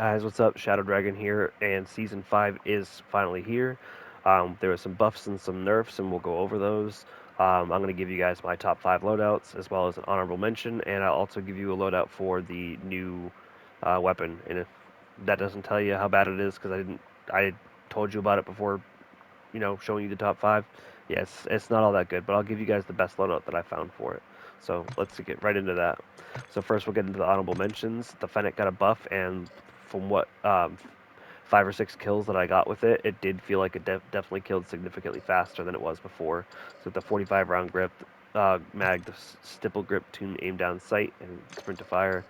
Guys, what's up? Shadow Dragon here, and Season 5 is finally here. There are some buffs and some nerfs, and we'll go over those. I'm going to give you guys my top 5 loadouts, as well as an honorable mention, and I'll also give you a loadout for the new weapon. And if that doesn't tell you how bad it is, because I told you about it before, showing you the top 5. Yes, it's not all that good, but I'll give you guys the best loadout that I found for it. So let's get right into that. So first we'll get into the honorable mentions. The Fennec got a buff, and from what 5 or 6 kills that I got with it, it did feel like it definitely killed significantly faster than it was before. So the 45 round grip, mag, the stipple grip, tune aim down sight, and sprint to fire.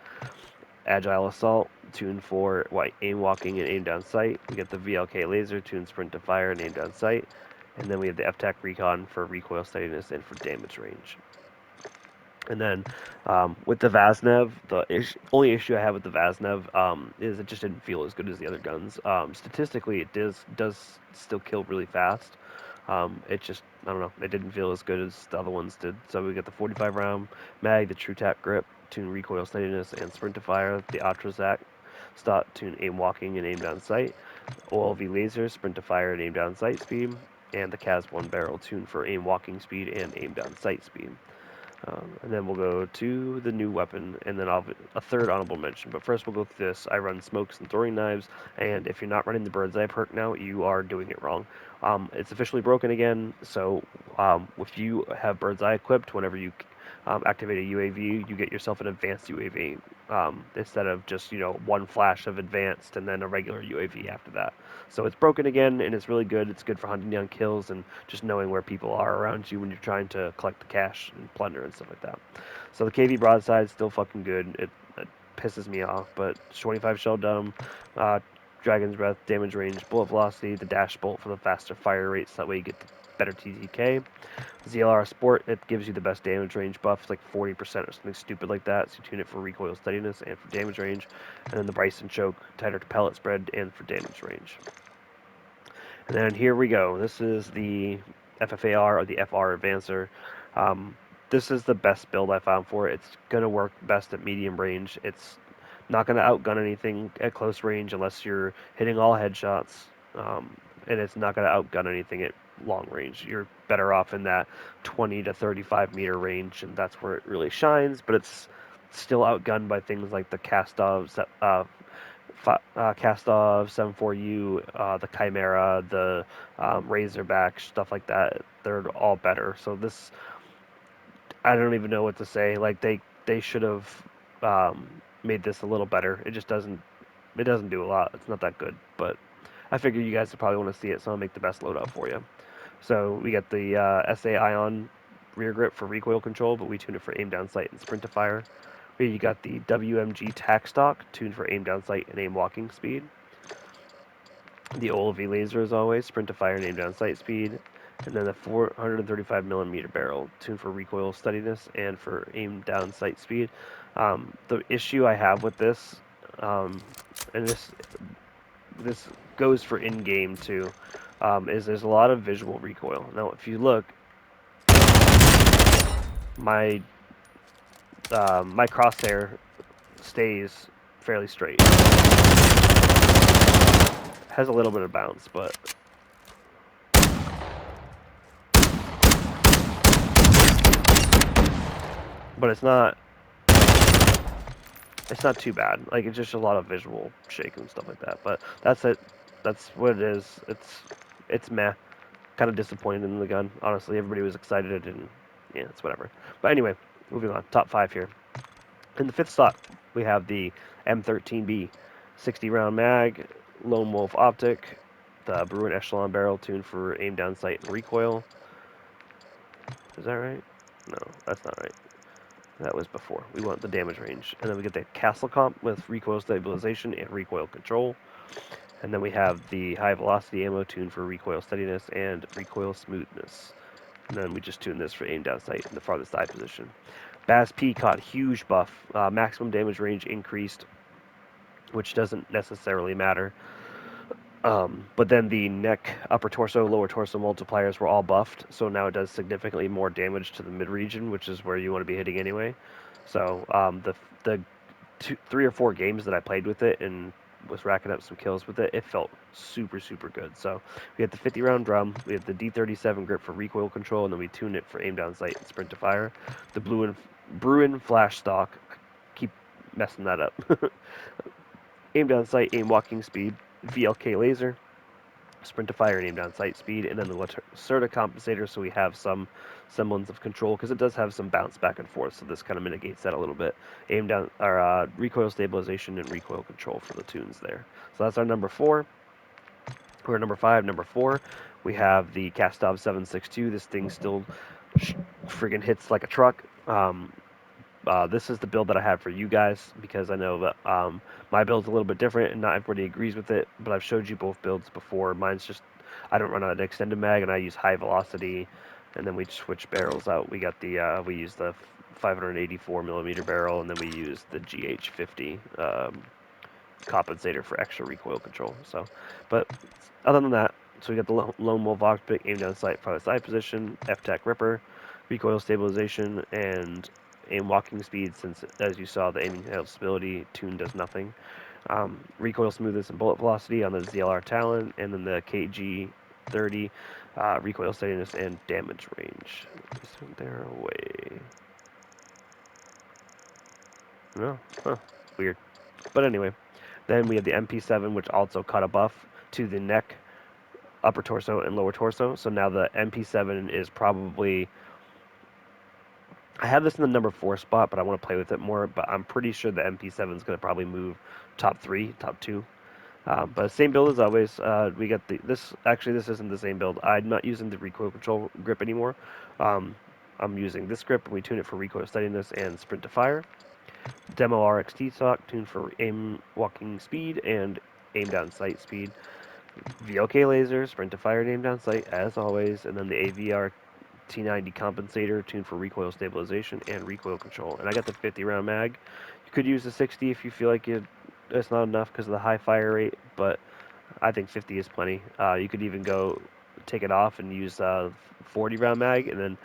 Agile assault, tune for aim walking and aim down sight. We get the VLK laser, tune sprint to fire and aim down sight. And then we have the FTAC recon for recoil steadiness and for damage range. And then with the Vaznev, the only issue I have with the Vaznev is it just didn't feel as good as the other guns. Statistically, it does still kill really fast. It just, I don't know, it didn't feel as good as the other ones did. So we get the 45 round mag, the True Tap grip, tune recoil steadiness and sprint to fire, the Atrozac stop, tune aim walking and aim down sight, OLV laser, sprint to fire and aim down sight speed, and the CAS-1 barrel, tune for aim walking speed and aim down sight speed. And then we'll go to the new weapon, and then I'll have a third honorable mention. But first, we'll go through this. I run smokes and throwing knives, and if you're not running the bird's eye perk now, you are doing it wrong. It's officially broken again, so if you have bird's eye equipped, whenever you activate a UAV, you get yourself an advanced UAV instead of just one flash of advanced and then a regular UAV after that. So it's broken again, and it's really good. It's good for hunting down kills and just knowing where people are around you when you're trying to collect the cash and plunder and stuff like that. So the KV broadside is still fucking good. It pisses me off, but 25 shell dome, Dragon's Breath, damage range, bullet velocity, the dash bolt for the faster fire rates. That way you get the better TTK. ZLR Sport, it gives you the best damage range buff, it's like 40% or something stupid like that. So you tune it for recoil steadiness and for damage range. And then the BRYSON Choke, tighter to pellet spread and for damage range. And then here we go. This is the FFAR or the FR Avancer. This is the best build I found for it. It's going to work best at medium range. It's not going to outgun anything at close range unless you're hitting all headshots. And it's not going to outgun anything at long range. You're better off in that 20 to 35 meter range, and that's where it really shines. But it's still outgunned by things like the Kastov, Kastov 74U, the Chimera, the Razorback, stuff like that. They're all better. So this, I don't even know what to say. Like they should have made this a little better. It just doesn't. It doesn't do a lot. It's not that good. But I figure you guys would probably want to see it, so I'll make the best loadout for you. So we got the SA Ion rear grip for recoil control, but we tune it for aim down sight and sprint to fire. Here you got the WMG tack stock, tuned for aim down sight and aim walking speed. The OLV laser, as always, sprint to fire and aim down sight speed. And then the 435 millimeter barrel, tuned for recoil steadiness and for aim down sight speed. The issue I have with this, and this goes for in-game too, is there's a lot of visual recoil. Now, if you look, my my crosshair stays fairly straight. Has a little bit of bounce, but it's not too bad. Like, it's just a lot of visual shake and stuff like that. But that's it. That's what it is. It's meh. Kind of disappointed in the gun. Honestly, everybody was excited, and yeah, it's whatever. But anyway, moving on. Top 5 here. In the 5th slot, we have the M13B, 60 round mag, Lone Wolf optic, the BRUEN ECHELON barrel tuned for aim down sight and recoil. Is that right? No, that's not right. That was before. We want the damage range. And then we get the Castle Comp with recoil stabilization and recoil control. And then we have the high velocity ammo tuned for recoil steadiness and recoil smoothness. And then we just tune this for aim down sight in the farthest eye position. Baz P caught huge buff. Maximum damage range increased, which doesn't necessarily matter. But then the neck, upper torso, lower torso multipliers were all buffed, so now it does significantly more damage to the mid region, which is where you want to be hitting anyway. So the 3 or 4 games that I played with it, and was racking up some kills with it. It felt super, super good. So we had the 50 round drum, we had the D37 grip for recoil control, and then we tuned it for aim down sight and sprint to fire. The BRUEN flash stock, keep messing that up. Aim down sight, aim walking speed, VLK laser, sprint to fire and aim down sight speed, and then the Lacerda compensator, so we have some semblance of control, because it does have some bounce back and forth, so this kind of mitigates that a little bit. Aim down, our recoil stabilization and recoil control for the tunes there. So that's our number 4. We're number 5. Number 4, we have the Kastov 762. This thing still friggin' hits like a truck. This is the build that I have for you guys, because I know that my build's a little bit different and not everybody agrees with it, but I've showed you both builds before. Mine's just, I don't run an extended mag and I use high velocity, and then we switch barrels out. We got the, we use the 584 millimeter barrel, and then we use the GH50 compensator for extra recoil control. So, but other than that, so we got the Lone Wolf OPTIC, aim down sight, private side position, FTAC Ripper, recoil stabilization, and aim walking speed, since as you saw the aiming handle stability tune does nothing. Recoil smoothness and bullet velocity on the ZLR Talon, and then the KG30 recoil steadiness and damage range. Isn't there a way? No, huh, weird. But anyway, then we have the MP7, which also cut a buff to the neck, upper torso, and lower torso. So now the MP7 is probably, I have this in the number 4 spot, but I want to play with it more. But I'm pretty sure the MP7 is going to probably move top 3, top 2. But same build as always. We got this. Actually, this isn't the same build. I'm not using the recoil control grip anymore. I'm using this grip, and we tune it for recoil steadiness and sprint to fire. Demo RXT stock tuned for aim walking speed and aim down sight speed. VLK laser, sprint to fire and aim down sight as always, and then the AVR T90 compensator tuned for recoil stabilization and recoil control. And I got the 50 round mag. You could use the 60 if you feel like it's not enough because of the high fire rate, but I think 50 is plenty. You could even go take it off and use 40 round mag, and then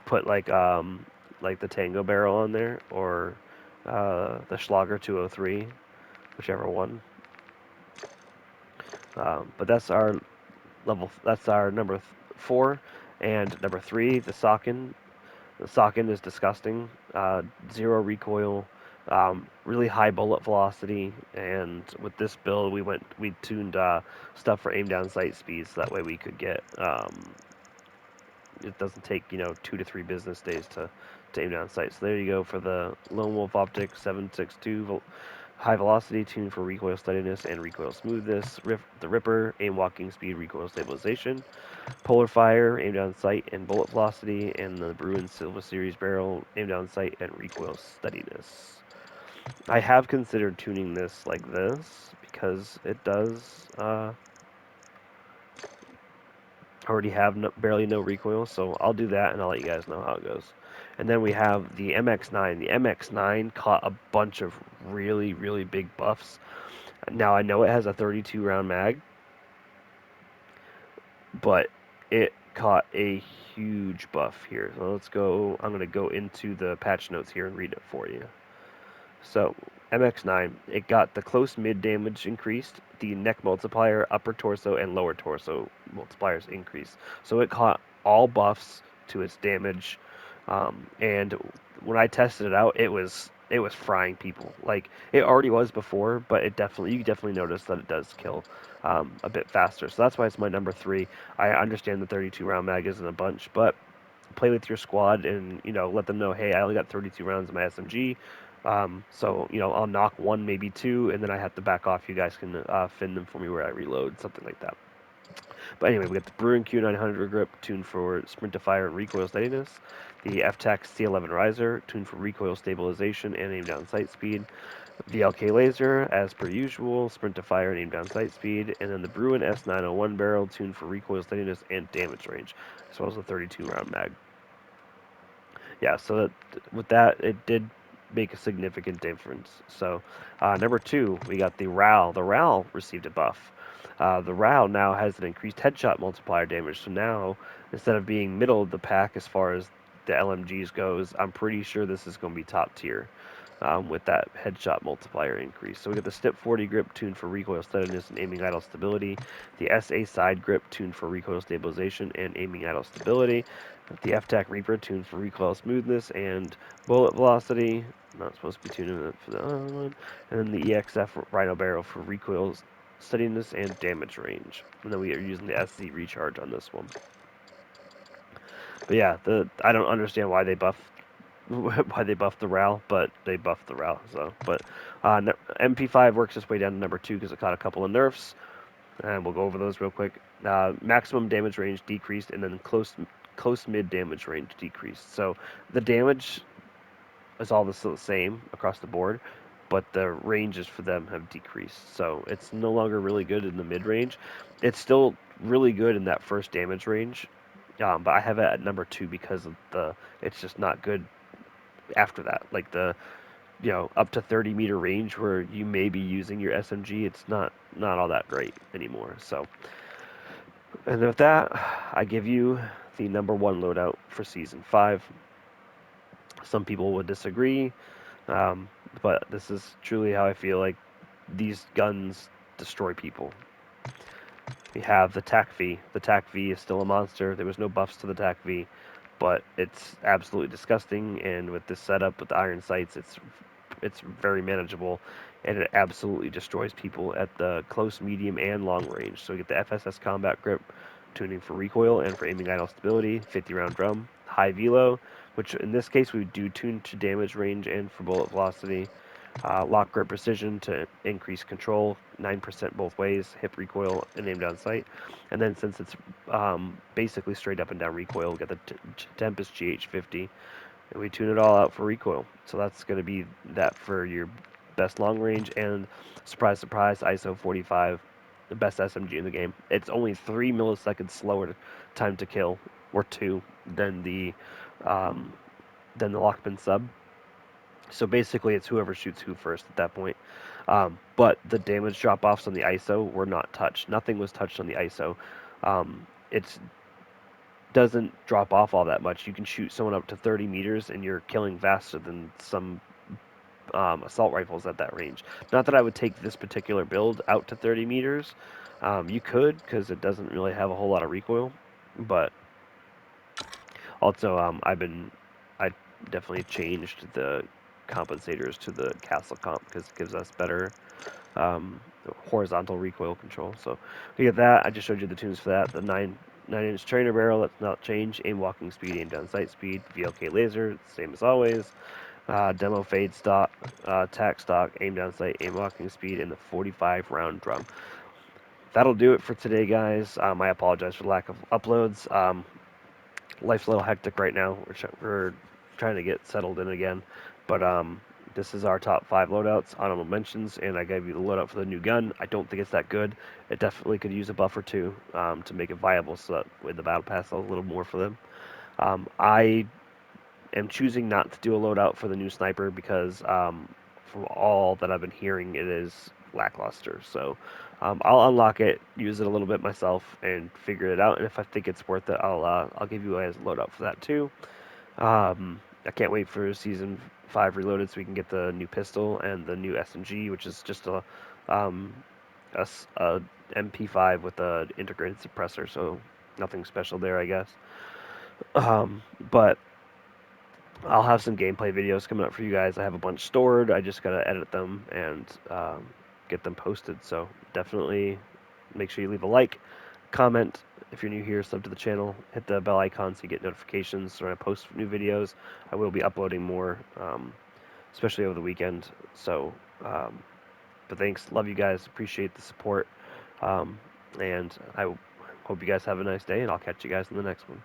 put like the Tango barrel on there, or the Schlager 203, whichever one. But that's our level. That's our number 4, and number 3, the Socken. The Socken is disgusting. 0 recoil, really high bullet velocity, and with this build, we tuned stuff for aim down sight speed, so that way we could get. It doesn't take 2 to 3 business days to aim down sight. So there you go for the Lone Wolf OPTIC 762 high velocity tuned for recoil steadiness and recoil smoothness. The Ripper aim walking speed, recoil stabilization. Polar fire aim down sight and bullet velocity, and the BRUEN Silver Series barrel aim down sight and recoil steadiness. I have considered tuning this like this because it does already have barely no recoil, so I'll do that and I'll let you guys know how it goes. And then we have the MX9. The MX9 caught a bunch of really, really big buffs. Now I know it has a 32 round mag, but it caught a huge buff here. So let's go, I'm going to go into the patch notes here and read it for you. So MX9, it got the close mid damage increased, the neck multiplier, upper torso, and lower torso multipliers increased. So it caught all buffs to its damage, and when I tested it out, it was frying people. Like it already was before, but you definitely notice that it does kill a bit faster. So that's why it's my number 3. I understand the 32 round mag isn't a bunch, but play with your squad and let them know, hey, I only got 32 rounds in my SMG. So I'll knock 1, maybe 2, and then I have to back off. You guys can fin them for me where I reload, something like that. But anyway, we got the BRUEN Q900 grip tuned for sprint to fire and recoil steadiness. The FTAC C11 riser tuned for recoil stabilization and aim down sight speed. VLK laser, as per usual, sprint to fire and aim down sight speed. And then the BRUEN S901 barrel tuned for recoil steadiness and damage range, as well as a 32 round mag. Yeah, so with that, it did make a significant difference. So number 2, we got the RAL. The RAL received a buff. The RAL now has an increased headshot multiplier damage. So now, instead of being middle of the pack as far as the LMGs goes, I'm pretty sure this is going to be top tier. with that headshot multiplier increase. So we got the Step 40 grip tuned for recoil steadiness and aiming idle stability, the SA side grip tuned for recoil stabilization and aiming idle stability, the FTAC Reaper tuned for recoil smoothness and bullet velocity. Not supposed to be tuned for the other one. And then the EXF Rhino Barrel for recoil steadiness and damage range. And then we are using the SC recharge on this one. But yeah, I don't understand why they buffed the RAL, but they buffed the RAL. So, but MP5 works its way down to number 2 because it caught a couple of nerfs, and we'll go over those real quick. Maximum damage range decreased, and then close mid damage range decreased. So the damage is all the same across the board, but the ranges for them have decreased. So it's no longer really good in the mid range. It's still really good in that first damage range, but I have it at number 2 because of it's just not good after that. Like up to 30-meter range where you may be using your SMG, it's not all that great anymore. So, and with that, I give you the number 1 loadout for Season 5. Some people would disagree, but this is truly how I feel. Like, these guns destroy people. We have the TAC V. The TAC V is still a monster. There was no buffs to the TAC V, but it's absolutely disgusting, and with this setup with the iron sights, it's very manageable, and it absolutely destroys people at the close, medium, and long range. So we get the FSS combat grip, tuning for recoil and for aiming idle stability, 50-round drum, high velo, which in this case we do tune to damage range and for bullet velocity, lock grip precision to increase control, 9% both ways, hip recoil and aim down sight. And then since it's basically straight up and down recoil, we got the Tempest GH50, and we tune it all out for recoil. So that's going to be that for your best long range, and surprise, surprise, ISO 45, the best SMG in the game. It's only 3 milliseconds slower time to kill, or 2, than the Lockman sub. So basically, it's whoever shoots who first at that point. But the damage drop-offs on the ISO were not touched. Nothing was touched on the ISO. It doesn't drop off all that much. You can shoot someone up to 30 meters, and you're killing faster than some assault rifles at that range. Not that I would take this particular build out to 30 meters. You could, because it doesn't really have a whole lot of recoil. But also, I definitely changed the compensators to the castle comp because it gives us better horizontal recoil control. So we get that. I just showed you the tunes for that. The 9-inch trainer barrel, that's not changed. Aim walking speed, aim down sight speed. VLK laser, same as always. Demo fade stock, tack stock, aim down sight, aim walking speed, and the 45-round drum. That'll do it for today, guys. I apologize for the lack of uploads. Life's a little hectic right now. We're trying to get settled in again. But this is our top 5 loadouts, honorable mentions, and I gave you the loadout for the new gun. I don't think it's that good. It definitely could use a buff or two to make it viable, so that with the battle pass, a little more for them. I am choosing not to do a loadout for the new sniper because from all that I've been hearing, it is lackluster. So I'll unlock it, use it a little bit myself, and figure it out. And if I think it's worth it, I'll give you guys a loadout for that too. I can't wait for Season 5 Reloaded so we can get the new pistol and the new SMG, which is just a MP5 with an integrated suppressor, so nothing special there, I guess. But I'll have some gameplay videos coming up for you guys. I have a bunch stored. I just gotta edit them and get them posted. So definitely make sure you leave a like, comment if you're new here, sub to the channel, hit the bell icon so you get notifications when I post new videos. I will be uploading more, especially over the weekend. So, but thanks, love you guys, appreciate the support, and I hope you guys have a nice day, and I'll catch you guys in the next one.